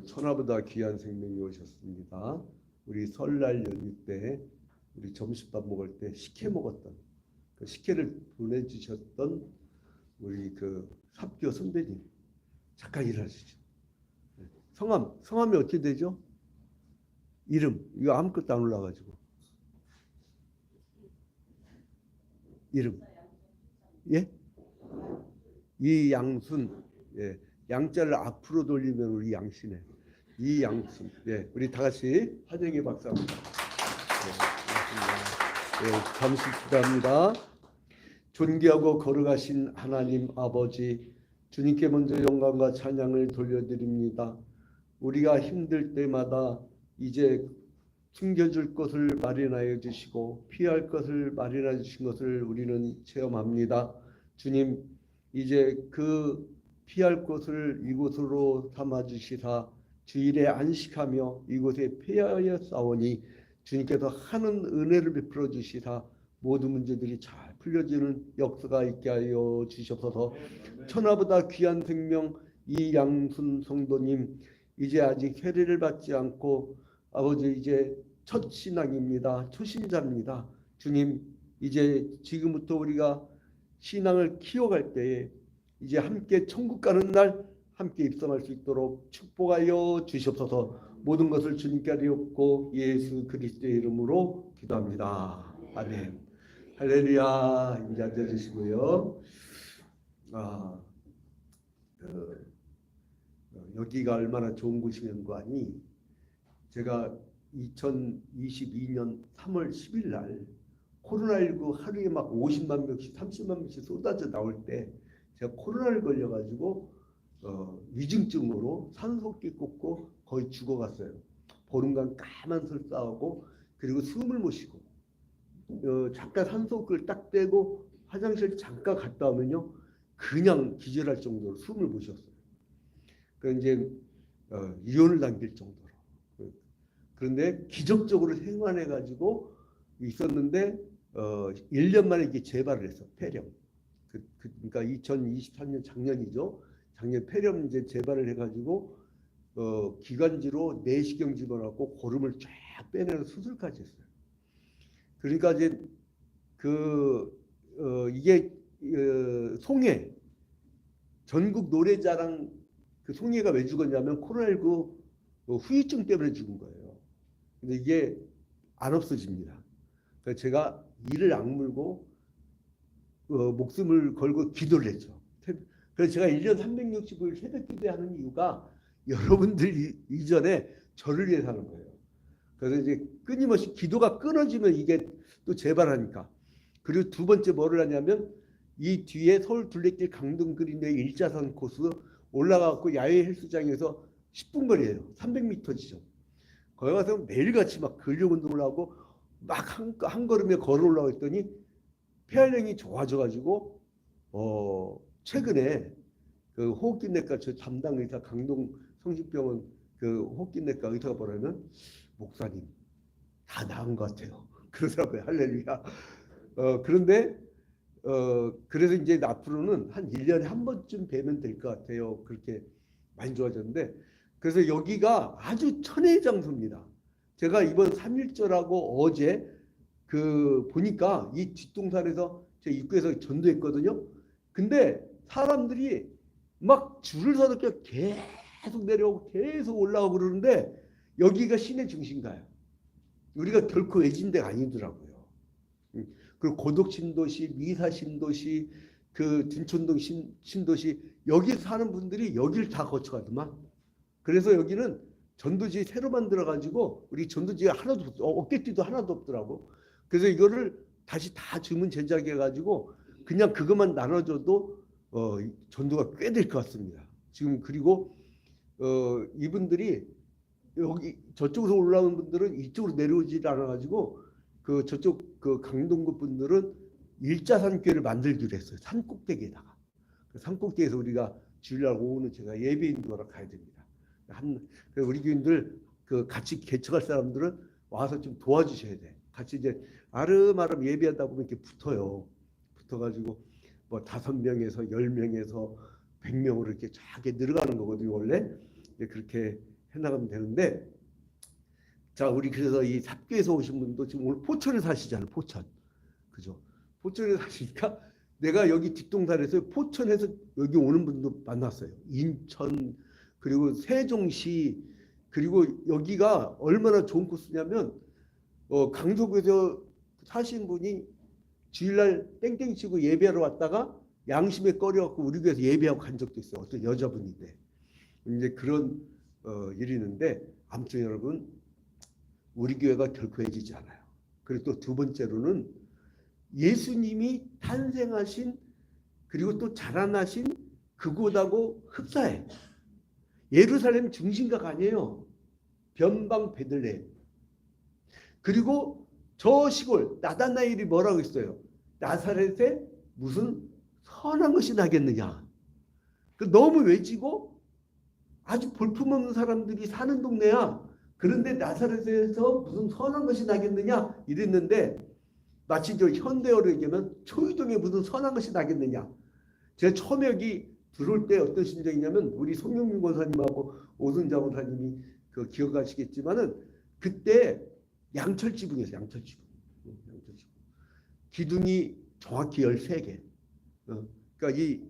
오늘 천하보다 귀한 생명이 오셨습니다. 우리 설날 연휴 때 우리 점심밥 먹을 때 식혜 먹었던 그 식혜를 보내주셨던 우리 그 삽교 선배님 잠깐 일하시죠. 성함이 어떻게 되죠? 이름 이거 아무것도 안 올라가지고 이름 예? 이양순 예. 양자를 앞으로 돌리면 우리 양씨네. 이양순 예. 우리 다 같이 환영의 박수 한번. 예, 잠시 기도합니다. 존귀하고 거룩하신 하나님 아버지 주님께 먼저 영광과 찬양을 돌려드립니다. 우리가 힘들 때마다 이제 숨겨줄 것을 마련하여 주시고 피할 것을 마련하여 주신 것을 우리는 체험합니다. 주님 이제 그 피할 곳을 이곳으로 삼아주시사 주일에 안식하며 이곳에 폐하여 싸우니 주님께서 하는 은혜를 베풀어 주시사 모든 문제들이 잘 풀려지는 역사가 있게 하여 주셔서 천하보다 귀한 생명 이양순 성도님 이제 아직 세례를 받지 않고 아버지 이제 첫 신앙입니다. 초신자입니다. 주님 이제 지금부터 우리가 신앙을 키워갈 때에 이제 함께 천국 가는 날 함께 입성할 수 있도록 축복하여 주시옵소서. 모든 것을 주님께 하옵고 예수 그리스도의 이름으로 기도합니다. 아멘. 할렐루야. 이제 앉아주시고요. 여기가 얼마나 좋은 곳이면 아니 제가 2022년 3월 10일 날 코로나19 하루에 막 50만 명씩 30만 명씩 쏟아져 나올 때 제가 코로나를 걸려가지고 위중증으로 산소호흡기 꽂고 거의 죽어갔어요. 보름간 까만 설사하고 그리고 숨을 못 쉬고 잠깐 산소호흡기를 딱 떼고 화장실 잠깐 갔다 오면요 그냥 기절할 정도로 숨을 못 쉬었어요. 그 이제 유언을 남길 정도로. 그런데 기적적으로 생환해가지고 있었는데 1년 만에 이게 재발을 했어. 폐렴. 그러니까 2023년 작년이죠. 작년 폐렴 이제 재발을 해가지고 기관지로 내시경 집어넣고 고름을 쫙 빼내는 수술까지 했어요. 그러니까 이제 이게 송혜 전국 노래자랑 그 송혜가 왜 죽었냐면 코로나19 후유증 때문에 죽은 거예요. 근데 이게 안 없어집니다. 그래서 제가 이를 악물고 목숨을 걸고 기도를 했죠. 그래서 제가 1년 365일 새벽 기도하는 이유가 여러분들 이전에 저를 위해서 하는 거예요. 그래서 이제 끊임없이 기도가 끊어지면 이게 또 재발하니까. 그리고 두 번째 뭐를 하냐면 이 뒤에 서울 둘레길 강동 그린웨이 1차선 코스 올라가고 야외 헬스장에서 10분 거리예요. 300m 지점. 거기 가서 매일같이 막 근력 운동을 하고 막 한 걸음에 걸어 올라갔더니 폐활량이 좋아져가지고 최근에 그 호흡기내과 저 담당 의사 강동 성심병원 그 호흡기내과 의사가 뭐라면 목사님 다 나은 것 같아요. 그러더라고요. 할렐루야. 그런데 그래서 이제 앞으로는 한 1년에 한 번쯤 뵈면 될 것 같아요. 그렇게 많이 좋아졌는데 그래서 여기가 아주 천혜의 장소입니다. 제가 이번 3.1절하고 어제 보니까 이 뒷동산에서 제 입구에서 전도했거든요. 근데 사람들이 막 줄을 서서 계속 내려오고 계속 올라오고 그러는데 여기가 시내 중심가요. 우리가 결코 외진 데가 아니더라고요. 그리고 고덕 신도시, 미사 신도시, 그 둔촌동 신도시 여기 사는 분들이 여기를 다 거쳐가더만. 그래서 여기는 전도지 새로 만들어가지고 우리 전도지가 하나도 어깨띠도 하나도 없더라고. 그래서 이거를 다시 다 주문 제작해가지고 그냥 그것만 나눠줘도 전도가 꽤 될 것 같습니다. 지금 그리고 이분들이 여기 저쪽으로 올라오는 분들은 이쪽으로 내려오질 않아가지고 저쪽 강동구 분들은 일자산교회를 만들기로 했어요. 산꼭대기에다가. 산꼭대기에서 우리가 주일날 오후는 제가 예배 인도하러 가야 됩니다. 우리 교인들 같이 개척할 사람들은 와서 좀 도와주셔야 돼. 같이 이제 아름아름 예배하다 보면 이렇게 붙어요. 붙어가지고 뭐 5명에서 10명에서 100명으로 이렇게 쫙 늘어가는 거거든요. 원래 그렇게 해나가면 되는데, 자, 우리 그래서 이 삽교에서 오신 분도 지금 오늘 포천에 사시잖아요. 포천. 그죠? 포천에 사시니까 내가 여기 뒷동산에서 포천에서 여기 오는 분도 만났어요. 인천, 그리고 세종시, 그리고 여기가 얼마나 좋은 코스냐면 강서구에서 사신 분이 주일날 땡땡 치고 예배하러 왔다가 양심에 꺼려갖고 우리 교회에서 예배하고 간 적도 있어요. 어떤 여자분인데. 이제 그런 일이 있는데, 아무튼 여러분, 우리 교회가 결코 해지지 않아요. 그리고 또 두 번째로는 예수님이 탄생하신, 그리고 또 자라나신 그곳하고 흡사해. 예루살렘 중심가가 아니에요. 변방 베들레헴. 그리고 저 시골 나다나엘이 뭐라고 했어요? 나사렛에 무슨 선한 것이 나겠느냐. 너무 외지고 아주 볼품없는 사람들이 사는 동네야. 그런데 나사렛에서 무슨 선한 것이 나겠느냐 이랬는데, 마치 저 현대어로 얘기하면 초이동에 무슨 선한 것이 나겠느냐. 제가 처음에 여기 들어올 때 어떤 심정이냐면, 우리 송영민 권사님하고 오순자 권사님이 기억하시겠지만은 그때 양철 지붕이었어요. 양철 지붕. 기둥이 정확히 13개. 그러니까 이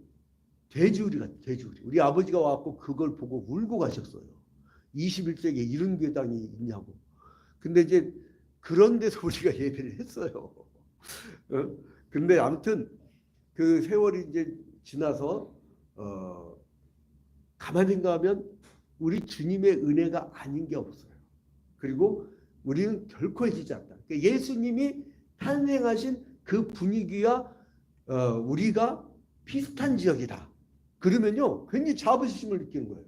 돼지우리 같은 돼지우리. 우리 아버지가 와갖고 그걸 보고 울고 가셨어요. 21세기에 이런 교당이 있냐고. 근데 이제 그런 데서 우리가 예배를 했어요. 근데 아무튼 그 세월이 이제 지나서 가만히 생각하면 우리 주님의 은혜가 아닌 게 없어요. 그리고 우리는 결코 해지지 않다. 그러니까 예수님이 탄생하신 그 분위기와 우리가 비슷한 지역이다. 그러면요, 굉장히 자부심을 느끼는 거예요.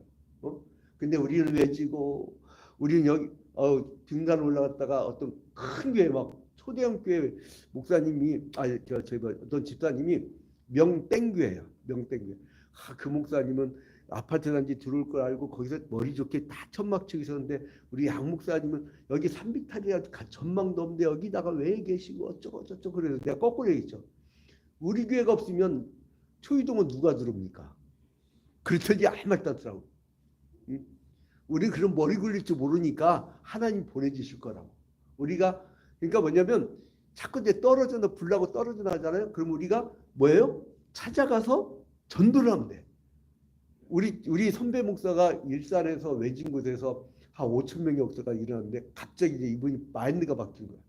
근데 우리는 외지고, 우리는 여기 등산 올라갔다가 어떤 큰 교회, 막 초대형 교회 목사님이, 어떤 집사님이 명땡교회예요. 명땡교회. 그 목사님은 아파트 단지 들어올 걸 알고 거기서 머리 좋게 다 천막 치고 있었는데, 우리 양 목사님은 여기 산비탈이야 전망도 없는데 여기다가 왜 계시고 어쩌고 저쩌고. 그래서 내가 거꾸로 얘기했죠. 우리 교회가 없으면 초이동은 누가 들어옵니까? 그랬더니 아무 말도 안 하더라고. 우리 그런 머리 굴릴 줄 모르니까 하나님 보내주실 거라고. 우리가 그러니까 뭐냐면 자꾸 이제 떨어져나 불나고 떨어져나 하잖아요. 그럼 우리가 뭐예요? 찾아가서 전도를 하면 돼. 우리 선배 목사가 일산에서 외진 곳에서 한 5천 명의 역사가 일어났는데, 갑자기 이제 이분이 마인드가 바뀐 거야.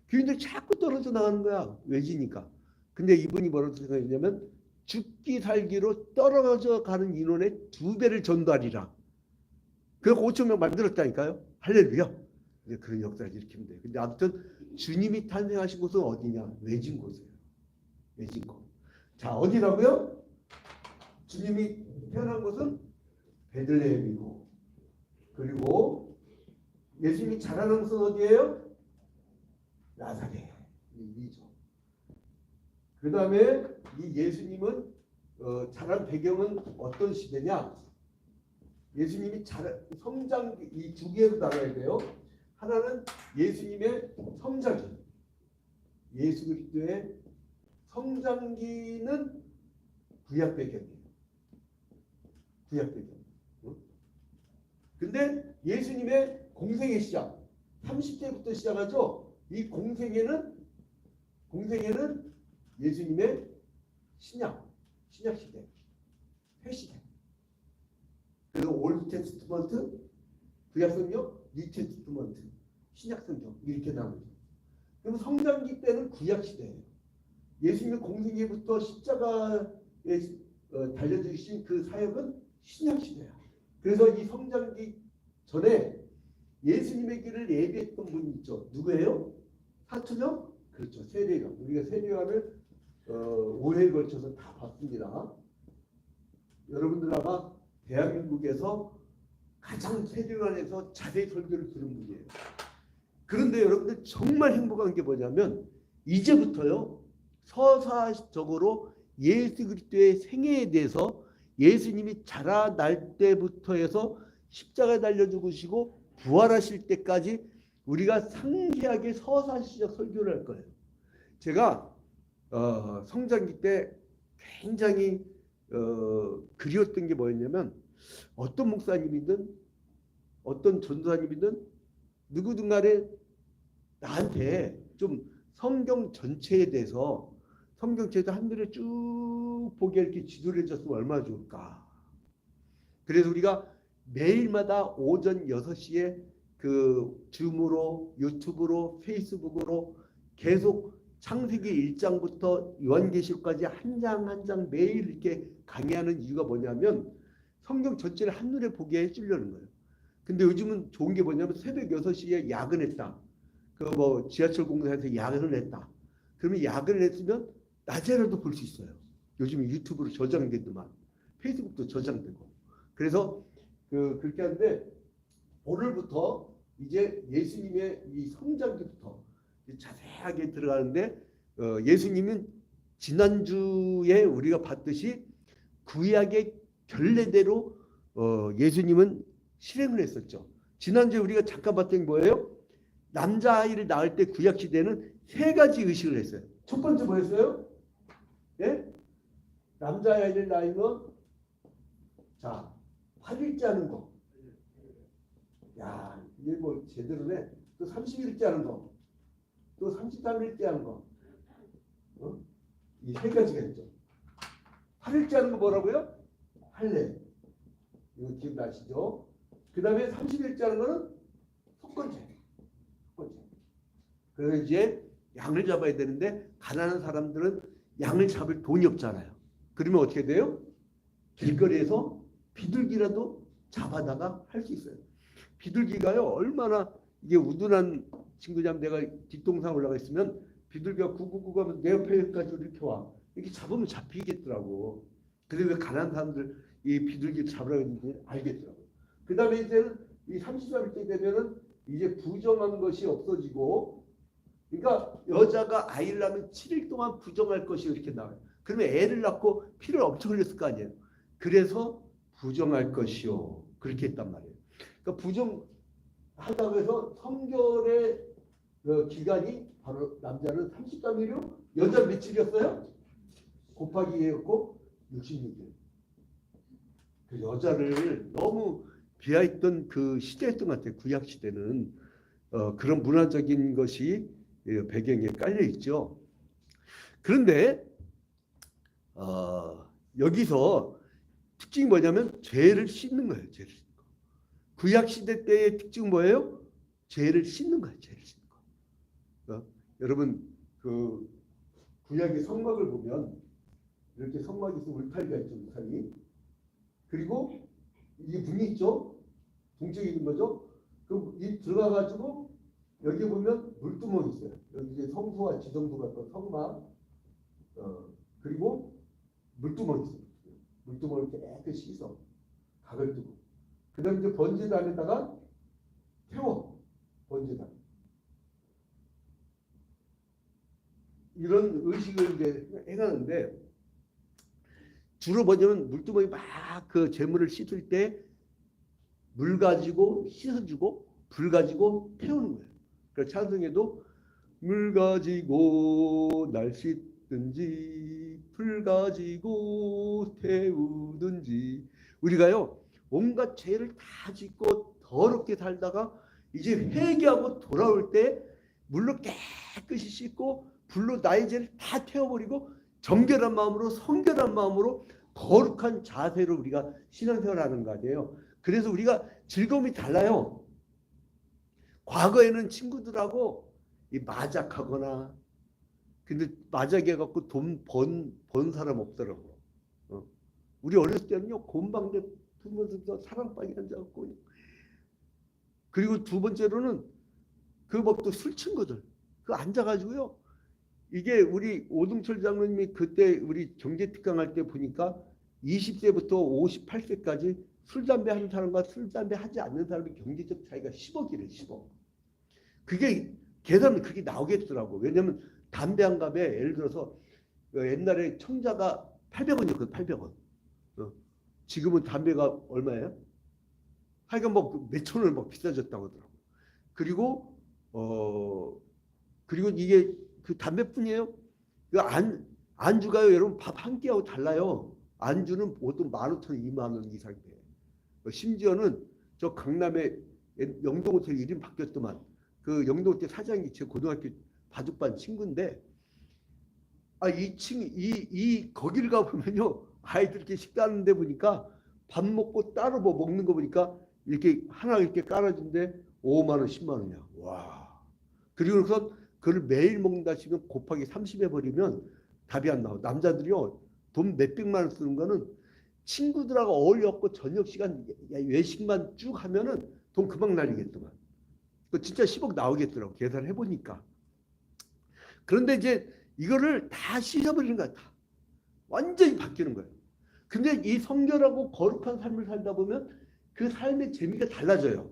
교인들 자꾸 떨어져 나가는 거야. 외지니까. 근데 이분이 뭐라고 생각했냐면, 죽기 살기로 떨어져 가는 인원의 2배를 전도하리라. 그래서 5천 명 만들었다니까요. 할렐루야. 이제 그런 역사를 일으키면 돼요. 근데 아무튼 주님이 탄생하신 곳은 어디냐? 외진 곳이에요. 외진 곳. 자, 어디라고요? 주님이 태어난 곳은 베들레헴이고, 그리고 예수님이 자라는 곳은 어디예요? 나사렛이죠. 그 다음에 이 예수님은 자란 배경은 어떤 시대냐? 예수님이 성장기, 이 두 개로 나눠야 돼요. 하나는 예수님의 성장기, 예수 그리스도의 성장기는 구약 배경이에요. 구약 배경. 근데 예수님의 공생의 시작, 30대부터 시작하죠. 이 공생애는 예수님의 신약 시대, 새 시대. 그래서 올드 테스트먼트, 구약 성경, 뉴 테스트먼트, 신약 성경 이렇게 나누죠. 그럼 성장기 때는 구약 시대예요. 예수님의 공생애부터 십자가에 달려주신 그 사역은 신약 시대야. 그래서 이 성장기 전에 예수님의 길을 예비했던 분이 있죠. 누구예요? 사도요? 그렇죠. 세례요한. 우리가 세례요한을 5회에 걸쳐서 다 봤습니다. 여러분들 아마 대한민국에서 가장 세례요한에서 자세히 설교를 들은 분이에요. 그런데 여러분들 정말 행복한 게 뭐냐면, 이제부터요, 서사적으로 예수 그리스도의 생애에 대해서 예수님이 자라날 때부터 해서 십자가에 달려 죽으시고 부활하실 때까지 우리가 상세하게 서사시적 설교를 할 거예요. 제가 성장기 때 굉장히 그리웠던 게 뭐였냐면, 어떤 목사님이든 어떤 전도사님이든 누구든 간에 나한테 좀 성경 전체에 대해서 성경 전체에서 한눈에 쭉 보게 이렇게 지도를 해줬으면 얼마나 좋을까. 그래서 우리가 매일마다 오전 6시에 그 줌으로 유튜브로 페이스북으로 계속 창세기 1장부터 요한계시록까지 한 장 한 장 매일 이렇게 강의하는 이유가 뭐냐면 성경 전체를 한눈에 보게 해주려는 거예요. 근데 요즘은 좋은 게 뭐냐면 새벽 6시에 야근했다. 그 뭐 지하철 공사에서 야근을 했다. 그러면 야근을 했으면 낮에라도 볼 수 있어요. 요즘 유튜브로 저장되더만 페이스북도 저장되고. 그래서 그렇게 하는데 오늘부터 이제 예수님의 이 성장기부터 자세하게 들어가는데 예수님은 지난주에 우리가 봤듯이 구약의 결례대로 예수님은 실행을 했었죠. 지난주에 우리가 잠깐 봤던 게 뭐예요? 남자아이를 낳을 때 구약시대는 3가지 의식을 했어요. 첫 번째 뭐였어요? 예? 남자아이를 낳으면 자 8일째 하는 거. 야 이게 뭐 제대로네. 또 30일째 하는 거. 또 33일째 하는 거. 이 3가지가 있죠. 8일째 하는 거 뭐라고요? 할례. 이거 기억나시죠? 그 다음에 30일째 하는 거는 속건제. 그래서 이제 양을 잡아야 되는데 가난한 사람들은 양을 잡을 돈이 없잖아요. 그러면 어떻게 돼요? 길거리에서 비둘기라도 잡아다가 할 수 있어요. 비둘기가요 얼마나 이게 우둔한 친구냐면 내가 뒷동산 올라가 있으면 비둘기가 구구구 하면 내 옆에까지 이렇게 와. 이렇게 잡으면 잡히겠더라고. 그래서 왜 가난한 사람들 이 비둘기 잡으라고 했는지 알겠더라고. 그 다음에 이제는 이 33일째 되면은 이제 부정한 것이 없어지고, 그러니까 여자가 아이를 낳으면 7일 동안 부정할 것이 이렇게 나와요. 그러면 애를 낳고 피를 엄청 흘렸을 거 아니에요. 그래서 부정할 것이요. 그렇게 했단 말이에요. 그러니까 부정하다고 해서 성결의 기간이 바로 남자는 33일이요. 여자 며칠이었어요? 곱하기 2였고 66일. 그 여자를 너무 비하했던 그 시대였던 것 같아요. 구약 시대는 그런 문화적인 것이 배경에 깔려 있죠. 그런데 여기서 특징이 뭐냐면 죄를 씻는 거예요. 죄를 씻는 거. 구약 시대 때의 특징은 뭐예요? 죄를 씻는 거예요. 죄를 씻는 거. 여러분 그 구약의 성막을 보면 이렇게 성막이 있으면 울타리가 있죠. 울타리. 그리고 이게 문이 있죠. 동쪽에 있는 거죠. 이 들어가가지고 여기 보면 물두멍이 있어요. 여기 이제 성소와 지성소가 또 성막. 그리고 물두멍이 있어요. 물두멍을 깨끗이 씻어. 각을 두고. 그 다음에 이제 번제단에다가 태워. 번제단. 이런 의식을 이제 행하는데 주로 뭐냐면 물두멍이 막 그 재물을 씻을 때 물 가지고 씻어주고 불 가지고 태우는 거예요. 그래서 찬송에도 물 가지고 날 씻든지 불 가지고 태우든지 우리가요 온갖 죄를 다 짓고 더럽게 살다가 이제 회개하고 돌아올 때 물로 깨끗이 씻고 불로 나의 죄를 다 태워버리고 정결한 마음으로 성결한 마음으로 거룩한 자세로 우리가 신앙생활을 하는 거 아니에요. 그래서 우리가 즐거움이 달라요. 과거에는 친구들하고 마작하거나 근데 마작해 갖고 돈 번 사람 없더라고. 우리 어렸을 때는요 곰방대 풀면서 사랑방에 앉아갖고 그리고 두 번째로는 그 뭐 또 술 친구들 그 앉아가지고요. 이게 우리 오동철 장로님이 그때 우리 경제특강 할 때 보니까 20세부터 58세까지 술, 담배 하는 사람과 술, 담배 하지 않는 사람의 경제적 차이가 10억이래, 10억. 그게 계산은 그게 나오겠더라고. 왜냐면 담배 한 갑에 예를 들어서 옛날에 청자가 800원이었거든, 800원. 지금은 담배가 얼마예요? 하여간 뭐 몇천 원을 막 비싸졌다고 하더라고. 그리고 이게 그 담배뿐이에요. 안주가요, 여러분 밥 한 끼하고 달라요. 안주는 보통 15,000원, 20,000원 이상 돼요. 심지어는 저 강남에 영동호텔 이름 바뀌었더만 그 영동호텔 사장이 제 고등학교 바둑반 친구인데 이 거기를 가 보면요 아이들 이렇게 식사하는데 보니까 밥 먹고 따로 뭐 먹는 거 보니까 이렇게 하나 이렇게 깔아준데 5만 원, 10만 원이야. 와. 그리고 그래서 그걸 매일 먹는다 치면 곱하기 30 해버리면 답이 안 나와. 남자들이요 돈 몇백만 원 쓰는 거는 친구들하고 어울려갖고 저녁 시간 외식만 쭉 하면은 돈 금방 날리겠더만. 그 진짜 10억 나오겠더라고 계산해 보니까. 그런데 이제 이거를 다 씻어버리는 거야. 다. 완전히 바뀌는 거예요. 근데 이 성결하고 거룩한 삶을 살다 보면 그 삶의 재미가 달라져요.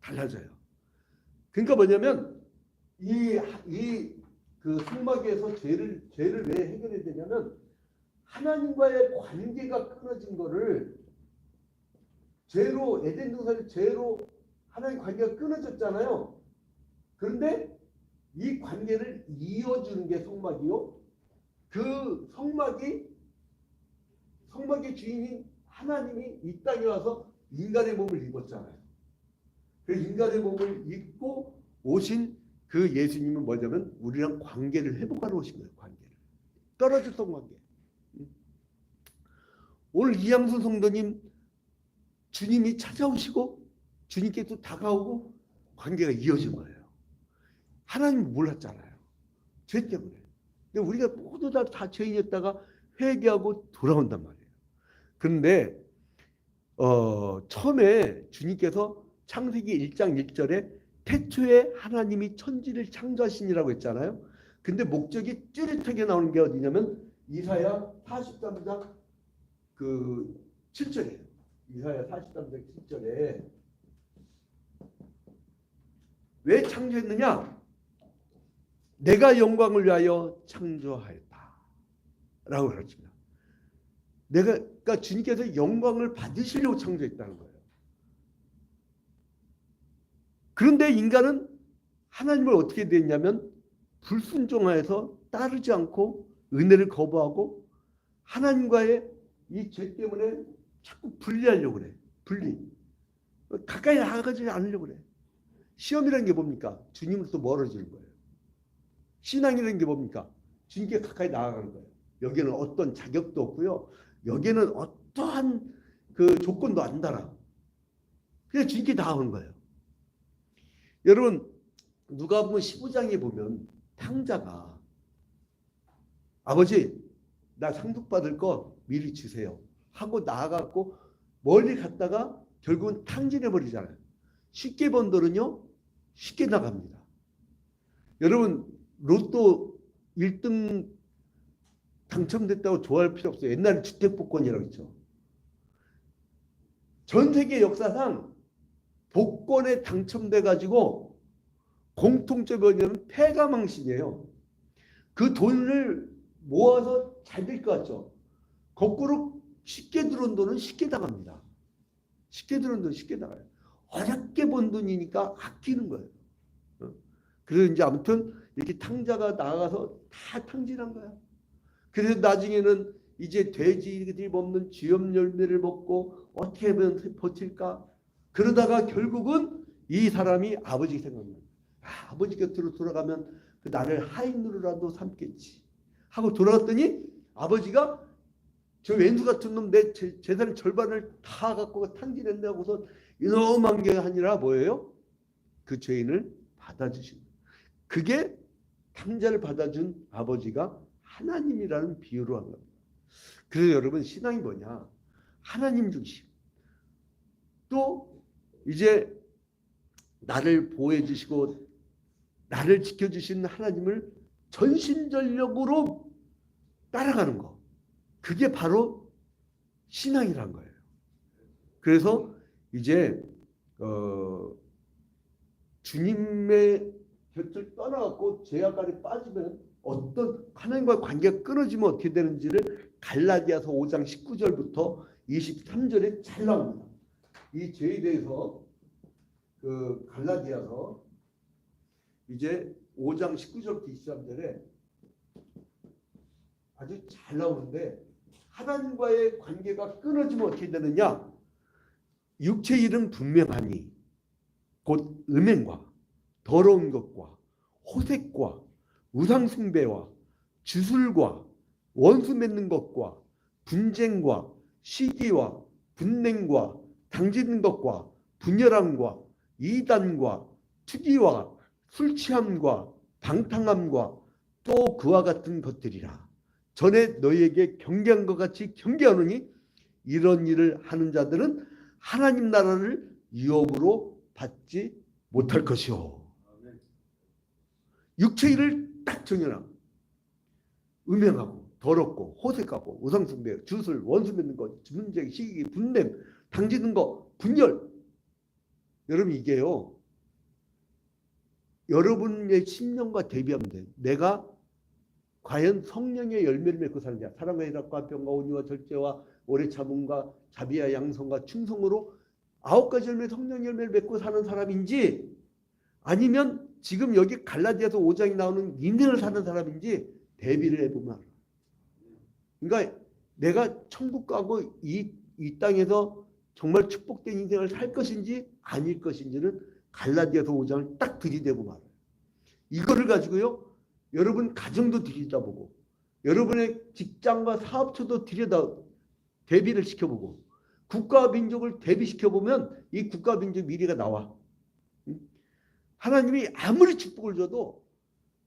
달라져요. 그러니까 뭐냐면 그 성막에서 죄를 왜 해결해야 되냐면 하나님과의 관계가 끊어진 거를 죄로 에덴 동산의 죄로 하나님 관계가 끊어졌잖아요. 그런데 이 관계를 이어주는 게 성막이요. 그 성막의 주인인 하나님이 이 땅에 와서 인간의 몸을 입었잖아요. 그 인간의 몸을 입고 오신 그 예수님은 뭐냐면 우리랑 관계를 회복하러 오신 거예요. 관계를. 떨어졌던 관계. 오늘 이양순 성도님 주님이 찾아오시고 주님께서 다가오고 관계가 이어진 거예요. 하나님 몰랐잖아요. 죄 때문에. 근데 우리가 모두 다 죄인이었다가 회개하고 돌아온단 말이에요. 그런데 처음에 주님께서 창세기 1장 1절에 태초에 하나님이 천지를 창조하시니라고 했잖아요. 근데 목적이 뚜렷하게 나오는 게 어디냐면 이사야 43장 그 7절이에요. 이사야 43장 7절에 왜 창조했느냐? 내가 영광을 위하여 창조하였다 라고 그랬습니다. 그러니까 주님께서 영광을 받으시려고 창조했다는 거예요. 그런데 인간은 하나님을 어떻게 됐냐면 불순종하여서 따르지 않고 은혜를 거부하고 하나님과의 이 죄 때문에 자꾸 분리하려고 그래. 분리. 가까이 나가지 않으려고 그래. 시험이라는 게 뭡니까? 주님으로부터 멀어지는 거예요. 신앙이라는 게 뭡니까? 주님께 가까이 나아가는 거예요. 여기는 어떤 자격도 없고요. 여기는 어떠한 그 조건도 안 달아. 그냥 주님께 나아가는 거예요. 여러분 누가복음 15장에 보면 탕자가 아버지 나 상속 받을 거 미리 주세요 하고 나아갔고 멀리 갔다가 결국은 탕진해 버리잖아요. 쉽게 번 돈은요 쉽게 나갑니다. 여러분 로또 1등 당첨됐다고 좋아할 필요 없어요. 옛날에 주택복권이라고 했죠. 전 세계 역사상 복권에 당첨돼 가지고 공통점이 뭐냐면 패가망신이에요. 그 돈을 모아서 잘 될 것 같죠. 거꾸로 쉽게 들어온 돈은 쉽게 나갑니다. 쉽게 들어온 돈은 쉽게 나가요. 어렵게 번 돈이니까 아끼는 거예요. 그래서 이제 아무튼 이렇게 탕자가 나가서 다 탕진한 거야. 그래서 나중에는 이제 돼지들이 먹는 쥐염 열매를 먹고 어떻게 하면 버틸까? 그러다가 결국은 이 사람이 아버지 생각나요. 아버지 곁으로 돌아가면 그 나를 하인으로라도 삼겠지 하고 돌아갔더니 아버지가 저 왼수 같은 놈 내 재산 절반을 다 갖고 탕진했다고서 이놈한 게 아니라 뭐예요? 그 죄인을 받아주신 거예요. 그게 탕자를 받아준 아버지가 하나님이라는 비유로 한 겁니다. 그래서 여러분 신앙이 뭐냐? 하나님 중심. 또 이제 나를 보호해 주시고 나를 지켜주신 하나님을 전심전력으로 따라가는 거. 그게 바로 신앙이란 거예요. 그래서 이제 주님의 곁을 떠나갖고 죄악 아래 빠지면 어떤 하나님과의 관계가 끊어지면 어떻게 되는지를 갈라디아서 5장 19절부터 23절에 잘 나옵니다. 이 죄에 대해서 그 갈라디아서 이제 5장 19절부터 23절에 아주 잘 나오는데 하나님과의 관계가 끊어지면 어떻게 되느냐? 육체 일은 분명하니 곧 음행과 더러운 것과 호색과 우상숭배와 주술과 원수 맺는 것과 분쟁과 시기와 분냉과 당지는 것과 분열함과 이단과 투기와 술취함과 방탕함과 또 그와 같은 것들이라. 전에 너희에게 경계한 것 같이 경계하노니 이런 일을 하는 자들은 하나님 나라를 유업으로 받지 못할 것이요. 육체 일을 딱 정해놔. 음행하고 더럽고 호색하고 우상숭배, 주술, 원수 맺는 것, 분쟁, 시기, 분냄, 당지는 것, 분열. 여러분 이게요. 여러분의 심령과 대비하면 돼. 내가 과연 성령의 열매를 맺고 사느냐. 사랑과 희락과 평과 온유와 절제와 오래 참음과 자비와 양성과 충성으로 9가지 열매 성령 열매를 맺고 사는 사람인지 아니면 지금 여기 갈라디아서 5장이 나오는 인생을 사는 사람인지 대비를 해보면. 그러니까 내가 천국 가고 이 땅에서 정말 축복된 인생을 살 것인지 아닐 것인지는 갈라디아서 5장을 딱 들이대고 말아요. 이거를 가지고요. 여러분 가정도 들여다보고 여러분의 직장과 사업처도 대비를 시켜보고 국가와 민족을 대비시켜보면 이 국가와 민족 미래가 나와. 하나님이 아무리 축복을 줘도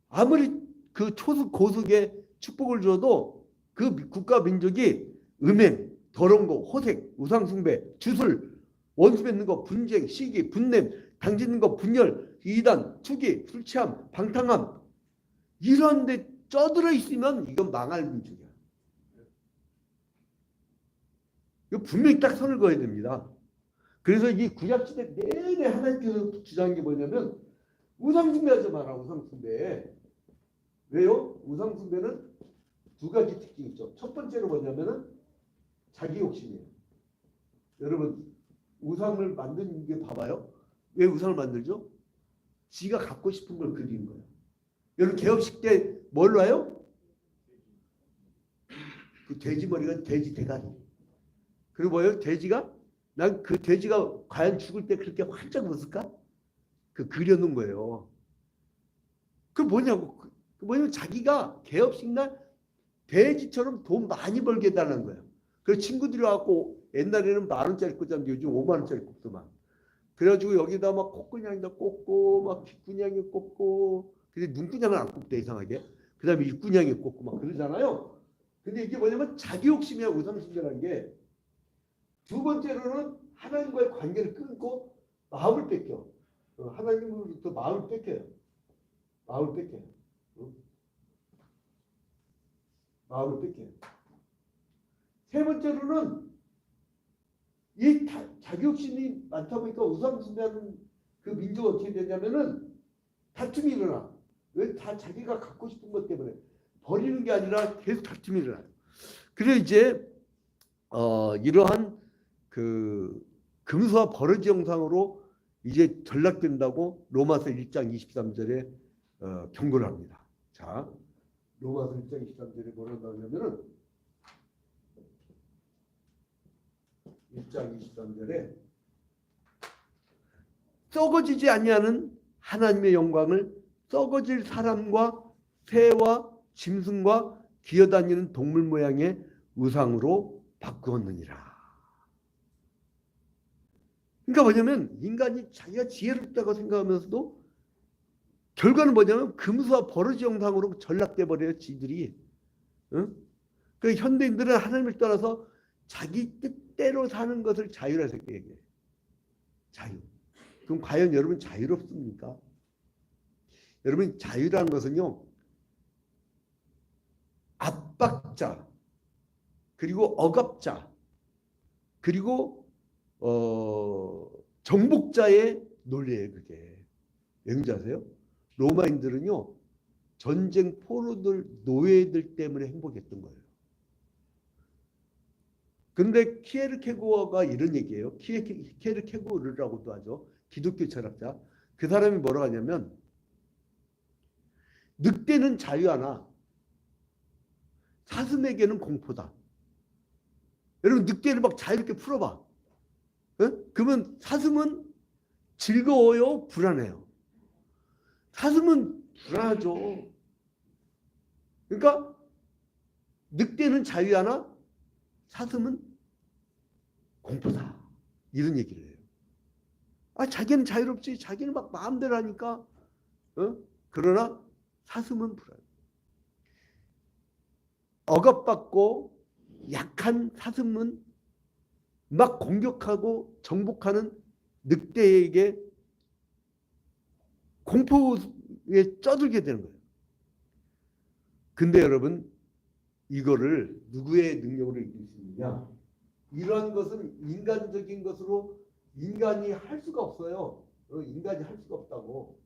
아무리 그 초속 고속의 축복을 줘도 그 국가 민족이 음행, 더러운 거, 호색, 우상숭배, 주술, 원수 맺는 거, 분쟁, 시기, 분냄, 당지는 거, 분열, 이단, 투기, 술취함, 방탕함 이런 데 쩌들어 있으면 이건 망할 민족이야. 이거 분명히 딱 선을 그어야 됩니다. 그래서 이 구약시대 내내 하나님께서 주장한 게 뭐냐면 우상숭배하지 마라. 우상숭배. 왜요? 우상숭배는 2가지 특징이 있죠. 첫 번째로 뭐냐면은 자기 욕심이에요. 여러분 우상을 만드는 게 봐봐요. 왜 우상을 만들죠? 지가 갖고 싶은 걸 그리는 거예요. 여러분 개업식 때 뭘 놔요? 그 돼지 머리가 돼지 대가리. 그리고 뭐예요? 돼지가 난 그 돼지가 과연 죽을 때 그렇게 활짝 웃을까? 그 그려놓은 거예요. 그 뭐냐고. 그 뭐냐면 자기가 개업식 날 돼지처럼 돈 많이 벌게 해달라는 거예요. 그래서 친구들이 와갖고 옛날에는 10,000원짜리 꽂았는데 요즘 50,000원짜리 꽂더만. 그래가지고 여기다 막 콧구냥이다 꽂고 막 귓구냥이 꽂고 근데 눈구냥은 안 꽂대 이상하게. 그 다음에 입구냥이 꽂고 막 그러잖아요. 근데 이게 뭐냐면 자기 욕심이야. 우상숭배라는 게. 두 번째로는 하나님과의 관계를 끊고 마음을 뺏겨. 하나님으로부터 마음을 뺏겨요. 마음을 뺏겨요. 마음을 뺏겨요. 세 번째로는 이 자기 욕심이 많다 보니까 우상숭배하는 그 민족은 어떻게 되냐면은 다툼이 일어나. 왜? 다 자기가 갖고 싶은 것 때문에 버리는 게 아니라 계속 다툼이 일어나요. 그래서 이제 이러한 그 금수와 버러지 형상으로 이제 전락된다고 로마서 1장 23절에 경고를 합니다. 자, 로마서 1장 23절에 뭐라고 나오냐면은 1장 23절에 썩어지지 아니하는 하나님의 영광을 썩어질 사람과 새와 짐승과 기어다니는 동물 모양의 우상으로 바꾸었느니라. 그러니까 뭐냐면 인간이 자기가 지혜롭다고 생각하면서도 결과는 뭐냐면 금수와 버러지 형상으로 전락돼 버려요. 지들이. 응? 그 현대인들은 하나님을 떠나서 자기 뜻대로 사는 것을 자유라 생각해요. 자유. 그럼 과연 여러분 자유롭습니까? 여러분 자유라는 것은요. 압박자 그리고 억압자 그리고 정복자의 논리예요. 그게. 왜 그런지 아세요? 로마인들은요. 전쟁 포로들 노예들 때문에 행복했던 거예요. 그런데 키에르케고어가 이런 얘기예요. 키에르케고르라고도 하죠. 기독교 철학자. 그 사람이 뭐라고 하냐면 늑대는 자유하나 사슴에게는 공포다. 여러분 늑대를 막 자유롭게 풀어봐. 어? 그러면 사슴은 즐거워요? 불안해요? 사슴은 불안하죠. 그러니까 늑대는 자유하나 사슴은 공포다. 이런 얘기를 해요. 자기는 자유롭지. 자기는 막 마음대로 하니까. 그러나 사슴은 불안해. 억압받고 약한 사슴은 막 공격하고 정복하는 늑대에게 공포에 쩌들게 되는 거예요. 근데 여러분, 이거를 누구의 능력으로 이길 수 있느냐? 이러한 것은 인간적인 것으로 인간이 할 수가 없어요. 인간이 할 수가 없다고.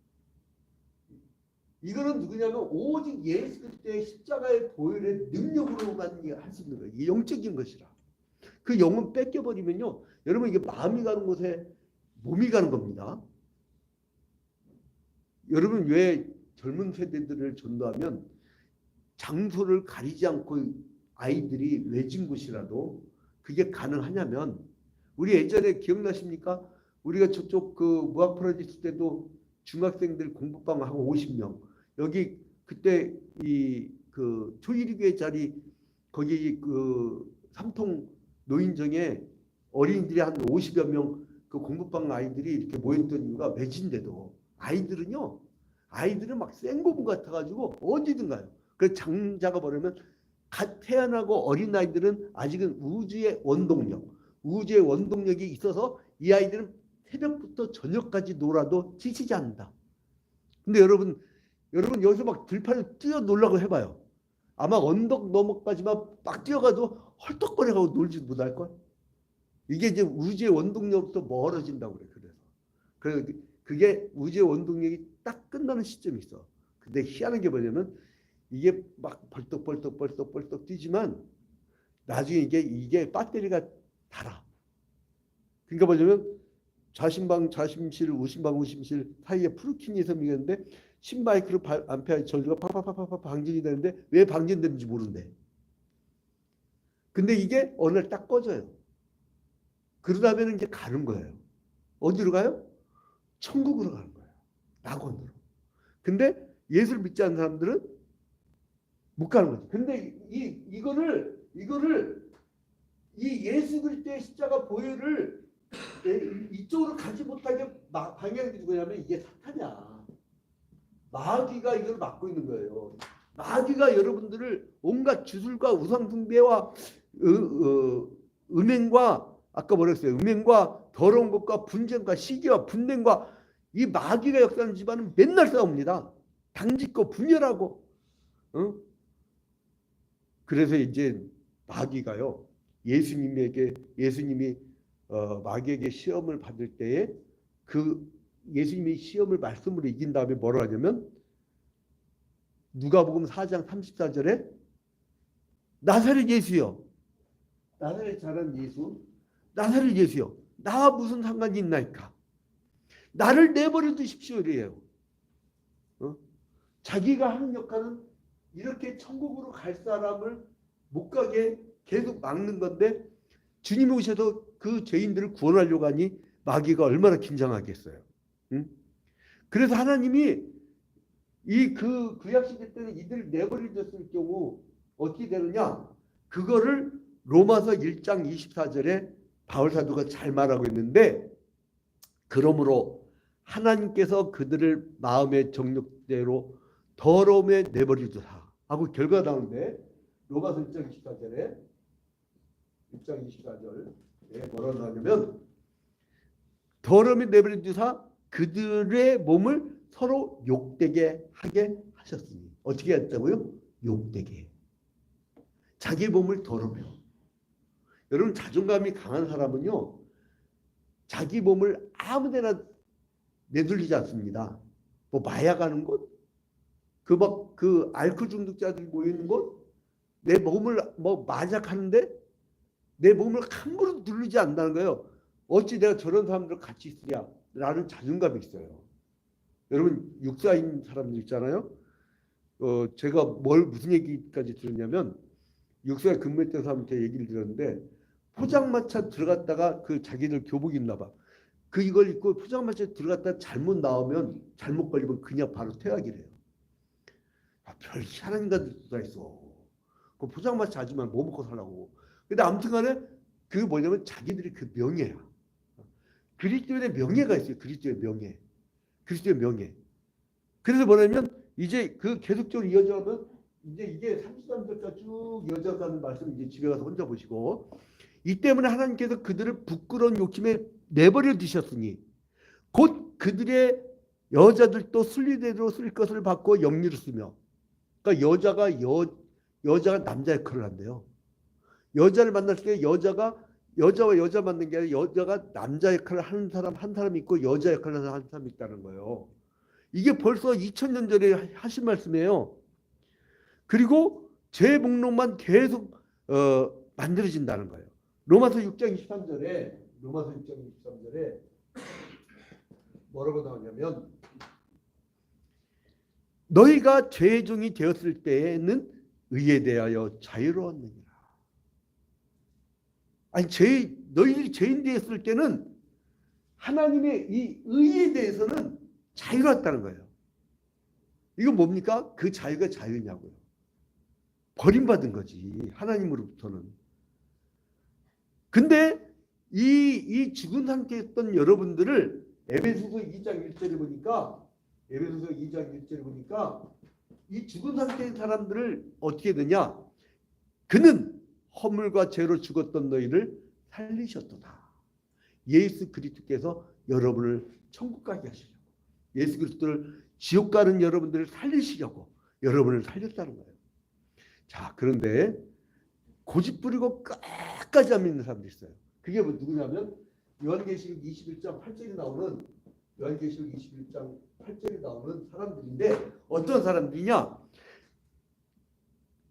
이거는 누구냐면 오직 예수 그리스도의 십자가의 보혈의 능력으로만 할 수 있는 거예요. 이게 영적인 것이라. 그 영은 뺏겨버리면요. 여러분 이게 마음이 가는 곳에 몸이 가는 겁니다. 여러분 왜 젊은 세대들을 전도하면 장소를 가리지 않고 아이들이 외진 곳이라도 그게 가능하냐면 우리 예전에 기억나십니까? 우리가 저쪽 그 무학 프로젝트 때도 중학생들 공부방 한 50명 여기 그때 이 그 초일교회 자리 거기 그 삼통 노인정에 어린이들이 한 50여 명 그 공부방 아이들이 이렇게 모였던 이유가 외진데도 아이들은 막 생고무 같아가지고 어디든 가요. 그 장자가 뭐냐면 갓 태어나고 어린 아이들은 아직은 우주의 원동력이 있어서 이 아이들은 새벽부터 저녁까지 놀아도 지치지 않는다. 근데 여러분 여기서 막 들판에 뛰어 놀라고 해봐요. 아마 언덕 너머까지만 막 뛰어가도 헐떡거려가고 놀지도 못할걸. 이게 이제 우주의 원동력부터 멀어진다고 그래. 그래서 그게 우주의 원동력이 딱 끝나는 시점이 있어. 근데 희한한 게 뭐냐면 이게 막 벌떡 뛰지만 나중에 이게 배터리가 닳아. 그러니까 뭐냐면 좌심방 좌심실 우심방 우심실 사이에 프루킨이 섬이겠는데 10마이크로 암페어 전류가 팍팍팍팍 방전이 되는데 왜 방전되는지 모른대. 근데 이게 어느 날 딱 꺼져요. 그러다면 이제 가는 거예요. 어디로 가요? 천국으로 가는 거예요. 낙원으로. 근데 예수를 믿지 않는 사람들은 못 가는 거죠. 근데 이거를 이 예수 그리스도의 십자가 보혈을 이쪽으로 가지 못하게 방향이 누구냐면 이게 사탄이야. 마귀가 이걸 막고 있는 거예요. 마귀가 여러분들을 온갖 주술과 우상숭배와 음행과 아까 뭐랬어요? 음행과 더러운 것과 분쟁과 시기와 분냉과 이 마귀가 역사하는 집안은 맨날 싸웁니다. 당짓고 분열하고. 그래서 이제 마귀가요. 예수님이 마귀에게 시험을 받을 때에 그 예수님이 시험을 말씀으로 이긴 다음에 뭐라 하냐면 누가복음 4장 34절에 나사렛 예수여 나사렛 자란 예수 나사렛 예수여 나와 무슨 상관이 있나이까 나를 내버려 두십시오 이래요. 자기가 하는 역할은 이렇게 천국으로 갈 사람을 못 가게 계속 막는 건데 주님이 오셔서 그 죄인들을 구원하려고 하니 마귀가 얼마나 긴장하겠어요. 그래서 하나님이 이 구약 시대 때는 이들을 내버려뒀을 경우 어떻게 되느냐? 그거를 로마서 1장 24절에 바울 사도가 잘 말하고 있는데 그러므로 하나님께서 그들을 마음의 정욕대로 더러움에 내버려두사 하고 결과가 나오는데 로마서 1장 24절에 1장 24절에 뭐라고 하냐면 더러움에 내버려두사 그들의 몸을 서로 욕되게 하게 하셨으니 어떻게 했다고요? 욕되게 자기 몸을 더러워요. 여러분 자존감이 강한 사람은요 자기 몸을 아무데나 내돌리지 않습니다. 뭐 마약하는 곳, 그 알코올 중독자들이 모이는 곳, 내 몸을 뭐 마약하는데 내 몸을 함부로 누르지 않는다는 거예요. 어찌 내가 저런 사람들 같이 있으랴 라는 자존감이 있어요. 여러분 육사인 사람들 있잖아요. 제가 무슨 얘기까지 들었냐면 육사에 근무했던 사람한테 얘기를 들었는데 포장마차 들어갔다가 그 자기들 교복 입나 봐. 이걸 입고 포장마차에 들어갔다 잘못 나오면 잘못 걸리면 그냥 바로 퇴학이래요. 별 희한한 인간들도 다 있어. 그 포장마차 아줌마는 뭐 먹고 살라고. 근데 아무튼간에 그 뭐냐면 자기들이 그 명예야. 그리스도인의 명예가 있어요. 그리스도의 명예. 그리스도의 명예. 그래서 뭐냐면 이제 그 계속적으로 이어져가면 이제 이게 33절까지 쭉 이어져가는 말씀 이제 집에 가서 혼자 보시고, 이 때문에 하나님께서 그들을 부끄러운 욕심에 내버려 두셨으니 곧 그들의 여자들도 순리대로 쓸 것을 받고 영리를 쓰며. 그러니까 여자가 남자 역할을 한대요. 여자를 만났을 때 여자와 여자 만난 게 아니라 여자가 남자 역할을 하는 사람 한 사람이 있고 여자 역할을 하는 사람이 있다는 거예요. 이게 벌써 2000년 전에 하신 말씀이에요. 그리고 죄 목록만 계속 만들어진다는 거예요. 로마서 6장 23절에 뭐라고 나오냐면, 너희가 죄의 종이 되었을 때에는 의에 대하여 자유로웠느니라. 아니, 너희들이 죄인 되었을 때는 하나님의 이 의에 대해서는 자유로웠다는 거예요. 이건 뭡니까? 그 자유가 자유냐고요. 버림받은 거지, 하나님으로부터는. 근데 이 죽은 상태였던 여러분들을 에베소서 2장 1절에 보니까 이 죽은 상태의 사람들을 어떻게 되냐? 그는 허물과 죄로 죽었던 너희를 살리셨도다. 예수 그리스도께서 여러분을 천국 가게 하시려고, 예수 그리스도를 지옥 가는 여러분들을 살리시려고 여러분을 살렸다는 거예요. 자, 그런데 고집 부리고 끝까지 안 믿는 사람들이 있어요. 그게 누구냐면 요한계시록 21장 8절에 나오는 사람들인데, 어떤 사람들이냐?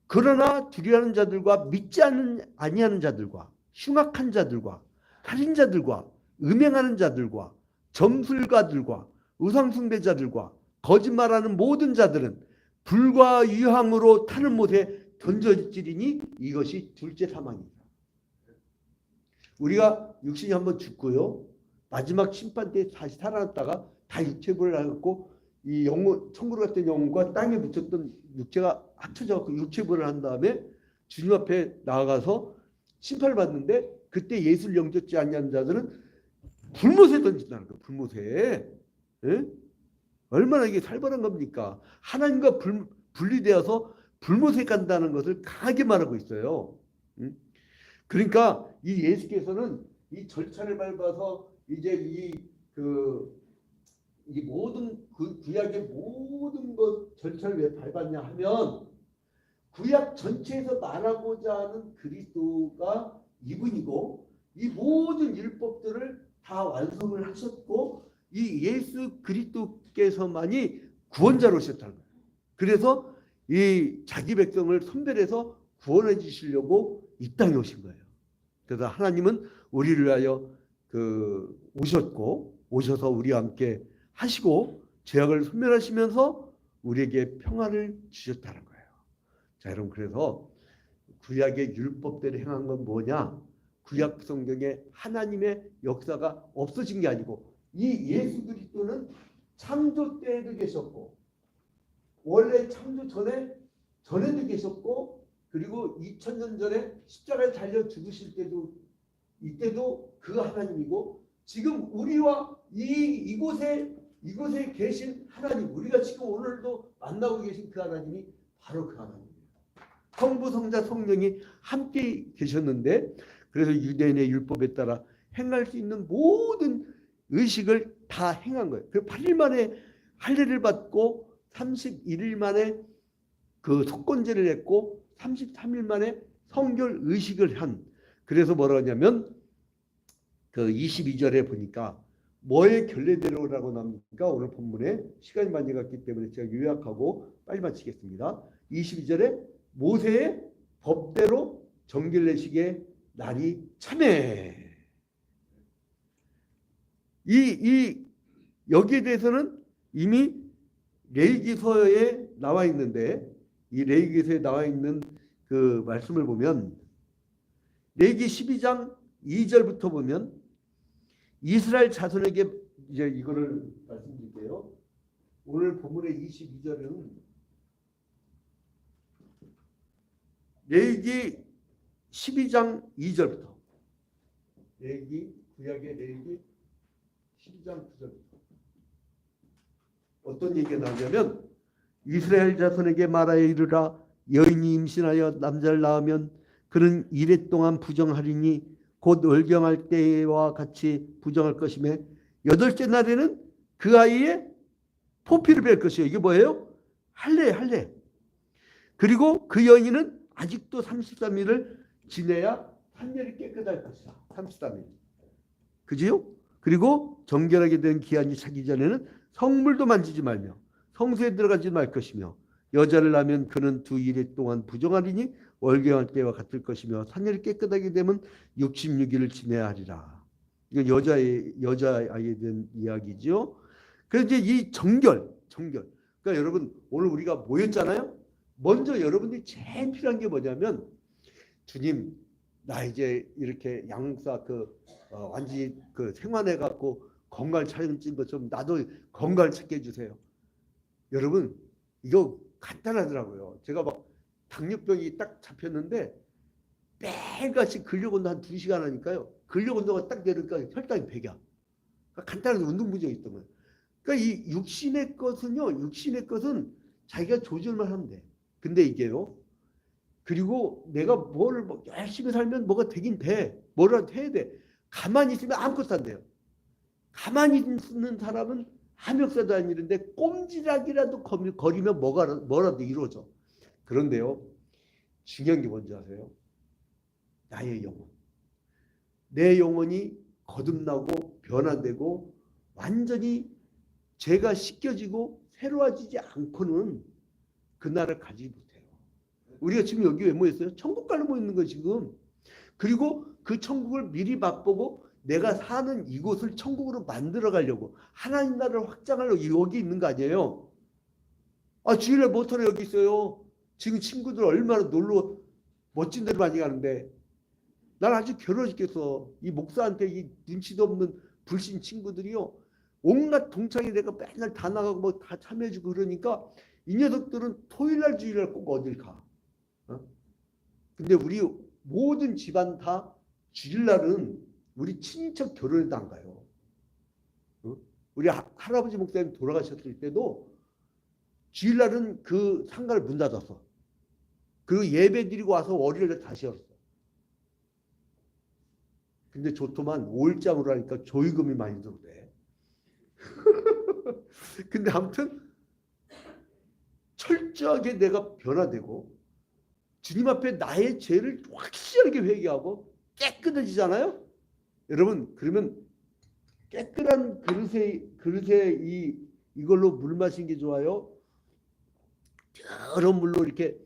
그러나 두려워하는 자들과 믿지 아니하는 자들과 흉악한 자들과 살인자들과 음행하는 자들과 점술가들과 우상숭배자들과 거짓말하는 모든 자들은 불과 유황으로 타는 못에 던져지리니 이것이 둘째 사망입니다. 우리가 육신이 한번 죽고요, 마지막 심판 때 다시 살아났다가 다 육체부를 하고 이 영혼, 천국으로 갔던 영혼과 땅에 묻혔던 육체가 합쳐져 갖고 육체부를 한 다음에 주님 앞에 나아가서 심판을 받는데, 그때 예수를 영접지 않는 자들은 불못에 던진다는 거예요. 불못에. 예? 얼마나 이게 살벌한 겁니까? 하나님과 분리되어서 불못에 간다는 것을 강하게 말하고 있어요. 그러니까 이 예수께서는 이 절차를 밟아서 이제 이 모든 구약의 모든 것 절차를 왜 밟았냐 하면, 구약 전체에서 말하고자 하는 그리스도가 이분이고 이 모든 율법들을 다 완성을 하셨고 이 예수 그리스도께서만이 구원자로 오셨다는 거예요. 그래서 이 자기 백성을 선별해서 구원해 주시려고 이 땅에 오신 거예요. 그래서 하나님은 우리를 위하여 오셔서 우리와 함께 하시고 죄악을 소멸하시면서 우리에게 평안을 주셨다는 거예요. 자, 여러분, 그래서 구약의 율법대로 행한 건 뭐냐? 구약 성경에 하나님의 역사가 없어진 게 아니고 이 예수 그리스도는 창조 때에도 계셨고 원래 창조 전에도 계셨고, 그리고 2000년 전에 십자가에 달려 죽으실 때도 이때도 그 하나님이고, 지금 우리와 이곳에 계신 하나님, 우리가 지금 오늘도 만나고 계신 그 하나님이 바로 그 하나님이에요. 성부, 성자, 성령이 함께 계셨는데, 그래서 유대인의 율법에 따라 행할 수 있는 모든 의식을 다 행한 거예요. 그 8일 만에 할례를 받고 31일 만에 그 속건제를 했고 33일 만에 성결 의식을 한. 그래서 뭐라 하냐면 그 22절에 보니까 뭐의 결례대로라고 나옵니까? 오늘 본문에 시간이 많이 갔기 때문에 제가 요약하고 빨리 마치겠습니다. 22절에 모세의 법대로 정결례식의 날이 참해. 여기에 대해서는 이미 레위기서에 나와 있는데, 이 레위기서에 나와 있는 그 말씀을 보면 레위기 12장 2절부터 보면 이스라엘 자손에게 이제 이거를 말씀드릴게요. 오늘 본문의 22절은 레위기 12장 2절부터 레위기 구약의 레위기 12장 9절부터 어떤 얘기가 나오냐면 이스라엘 자손에게 말하여 이르라 여인이 임신하여 남자를 낳으면 그는 이래 동안 부정하리니 곧 월경할 때와 같이 부정할 것이며 여덟째 날에는 그 아이의 포피를 뺄 것이요. 이게 뭐예요? 할례. 그리고 그 여인은 아직도 33일을 지내야 한결이 깨끗할 것이다. 33일. 그지요? 그리고 정결하게 된 기한이 차기 전에는 성물도 만지지 말며 성소에 들어가지 말 것이며 여자를 낳으면 그는 두 일에 동안 부정하리니 월경할 때와 같을 것이며 산열이 깨끗하게 되면 66일을 지내야 하리라. 이건 여자아이에 대한 이야기죠. 그래서 이제 이 정결. 그러니까 여러분 오늘 우리가 모였잖아요. 먼저 여러분들이 제일 필요한 게 뭐냐면 주님 나 이제 이렇게 양육사 완전히 생활해 갖고 건강을 찾은 것처럼 나도 건강을 찾게 해주세요. 여러분 이거 간단하더라고요. 제가 막 당뇨병이 딱 잡혔는데 매일같이 근력운동 한 2시간 하니까요. 근력운동가 딱 내니까 혈당이 100이야. 그러니까 간단한 운동 부족이 있던 거예요. 그러니까 이 육신의 것은 자기가 조절만 하면 돼. 근데 이게요. 그리고 내가 뭘 열심히 살면 뭐가 되긴 돼. 뭐라도 해야 돼. 가만히 있으면 아무것도 안 돼요. 가만히 있는 사람은 함역사도 아니는데 꼼지락이라도 거리면 뭐라도 이루어져. 그런데요. 중요한 게 뭔지 아세요? 나의 영혼. 내 영혼이 거듭나고 변화되고 완전히 죄가 씻겨지고 새로워지지 않고는 그날을 가지 못해요. 우리가 지금 여기 왜 모였어요? 천국 가려 모이는 거예요 지금. 그리고 그 천국을 미리 맛보고 내가 사는 이곳을 천국으로 만들어 가려고 하나님 나라를 확장하려고 여기 있는 거 아니에요. 아 주일에 뭐하러 여기 있어요. 지금 친구들 얼마나 놀러 멋진 데로 많이 가는데 난 아주 괴로워 죽겠어. 이 목사한테 이 눈치도 없는 불신 친구들이요. 온갖 동창회 내가 맨날 다 나가고 뭐 다 참여해주고 그러니까 이 녀석들은 토요일날 주일날 꼭 어딜 가. 근데 우리 모든 집안 다 주일날은 우리 친인척 결혼해도 안 가요. 우리 할아버지 목사님 돌아가셨을 때도 주일날은 그 상가를 문 닫았어. 그 예배 드리고 와서 월요일에 다시 열었어. 근데 좋더만 5일장으로 하니까 조의금이 많이 들어오대. 근데 아무튼 철저하게 내가 변화되고 주님 앞에 나의 죄를 확실하게 회개하고 깨끗해지잖아요. 여러분 그러면 깨끗한 그릇에 이걸로 물 마시는 게 좋아요. 여러 물로 이렇게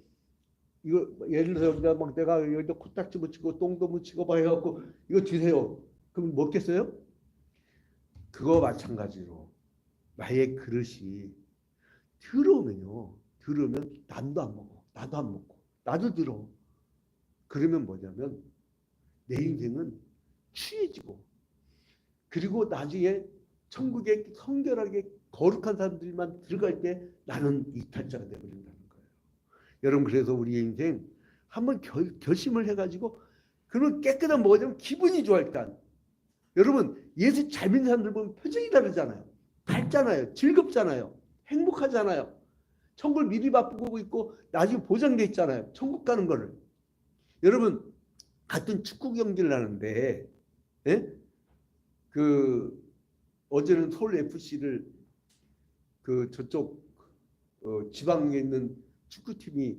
이거 예를 들어서 여기다 막 내가 여기다 코딱지 묻히고 똥도 묻히고 막 해갖고 이거 드세요. 그럼 먹겠어요? 그거 마찬가지로 나의 그릇이 들어오면 남도 안 먹어. 나도 안 먹고 나도 들어. 그러면 뭐냐면 내 인생은 취해지고 그리고 나중에 천국에 성결하게 거룩한 사람들만 들어갈 때 나는 이탈자가 되어버린다는 거예요. 여러분 그래서 우리 인생 한번 결심을 해가지고 그러면 깨끗한 뭐가 되면 기분이 좋아 일단. 여러분 예수 잘 믿는 사람들 보면 표정이 다르잖아요. 밝잖아요. 즐겁잖아요. 행복하잖아요. 천국을 미리 맛보고 있고 나중에 보장돼 있잖아요. 천국 가는 거를. 여러분 같은 축구 경기를 하는데 어제는 서울 FC를 저쪽 지방에 있는 축구팀이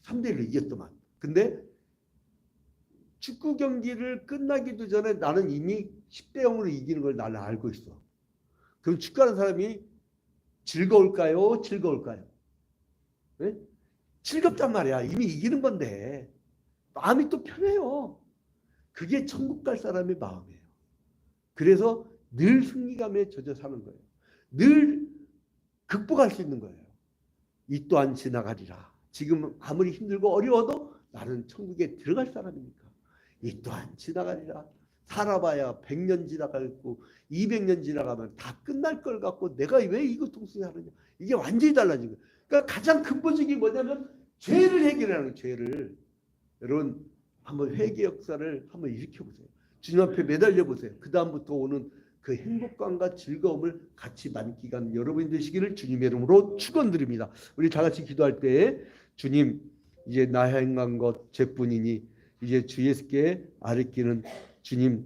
3대1로 이겼더만. 근데 축구 경기를 끝나기도 전에 나는 이미 10대0으로 이기는 걸 나는 알고 있어. 그럼 축구하는 사람이 즐거울까요? 네? 즐겁단 말이야. 이미 이기는 건데 마음이 또 편해요. 그게 천국 갈 사람의 마음이에요. 그래서 늘 승리감에 젖어 사는 거예요. 늘 극복할 수 있는 거예요. 이 또한 지나가리라. 지금 아무리 힘들고 어려워도 나는 천국에 들어갈 사람이니까 이 또한 지나가리라. 살아봐야 100년 지나가고 200년 지나가면 다 끝날 걸 갖고 내가 왜 이거 통수하느냐. 이게 완전히 달라진 거예요. 그러니까 가장 근본적인 뭐냐면 죄를 해결하는 거예요. 죄를. 여러분 한번 회개 역사를 한번 일으켜보세요. 주님 앞에 매달려 보세요. 그 다음부터 오는 그 행복감과 즐거움을 같이 만끽하는 여러분이 되시기를 주님의 이름으로 축원드립니다. 우리 다 같이 기도할 때 주님 이제 나 행한 것 죄뿐이니 이제 주 예수께 아뢰기는 주님